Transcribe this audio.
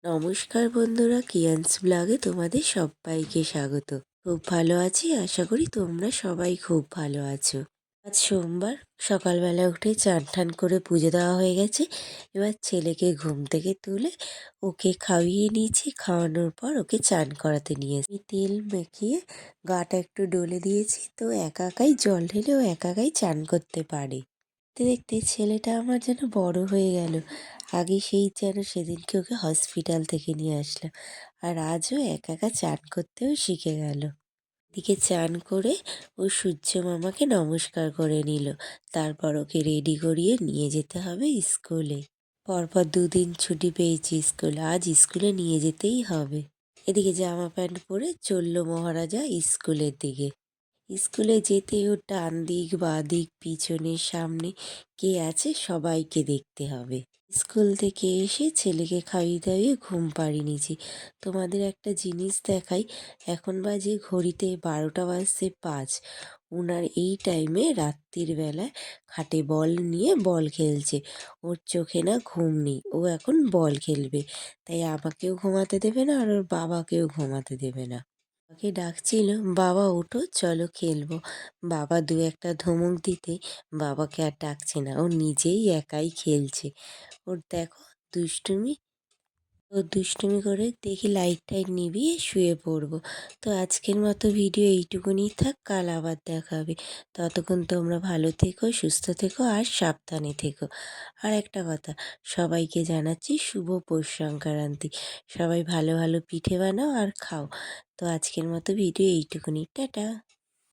নমস্কার বন্ধুরা, কিয়ান্স ব্লগে তোমাদের সবাইকে স্বাগত। খুব ভালো আছি, আশা করি তোমরা সবাই খুব ভালো আছো। আজ সোমবার, সকালবেলা উঠে চান ঠান করে পুজো দেওয়া হয়ে গেছে। এবার ছেলেকে ঘুম থেকে তুলে ওকে খাইয়ে নিয়েছি। খাওয়ানোর পর ওকে চান করাতে নিয়েছি। তেল মেখিয়ে গাটা একটু ডলে দিয়েছি, তো একা একাই জল ঢেলে ও একা একাই চান করতে পারে। দেখতে দেখতে ছেলেটা আমার যেন বড় হয়ে গেল। আগে সেই যেন সেদিনকে ওকে হসপিটাল থেকে নিয়ে আসলাম, আর আজও একা একা চান করতেও শিখে গেল। এদিকে চান করে ও সূর্য মামাকে নমস্কার করে নিল। তারপর ওকে রেডি করিয়ে নিয়ে যেতে হবে স্কুলে। পরপর 2 দিন ছুটি পেয়েছি স্কুল, আজ স্কুলে নিয়ে যেতেই হবে। এদিকে জামা প্যান্ট পরে চললো মহারাজা স্কুলের দিকে। স্কুলে যেতে ওর ডান দিক বাঁ দিক পিছনে সামনে কে আছে সবাইকে দেখতে হবে। স্কুল থেকে এসে ছেলেকে খাইয়ে দাইয়ে ঘুম পাড়িয়ে নিয়েছি। তোমাদের একটা জিনিস দেখাই, এখন বাজে ঘড়িতে 12:05। ওনার এই টাইমে রাত্রির বেলায় খাটে বল নিয়ে বল খেলছে। ওর চোখে না ঘুম নেই, ও এখন বল খেলবে। তাই আমাকেও ঘুমাতে দেবে না, আর ওর বাবাকেও ঘুমাতে দেবে না। বাবাকে ডাকছিল, বাবা ওঠো চলো খেলবো। বাবা দু একটা ধমক দিতে বাবাকে আর ডাকছে না, ও নিজেই একাই খেলছে। ওর দেখো দুষ্টুমি। ও দুষ্টুমি করে দেখি লাইট টাইট নিভিয়ে শুয়ে পড়বো। তো আজকের মতো ভিডিও এইটুকুনি থাক, কাল আবার দেখা হবে। ততক্ষণ তোমরা ভালো থেকো, সুস্থ থেকো আর সাবধানে থেকো। আর একটা কথা, সবাইকে জানাচ্ছি শুভ পৌষ সংক্রান্তি। সবাই ভালো ভালো পিঠে বানাও আর খাও। তো আজকের মতো ভিডিও এইটুকুনি, টাটা।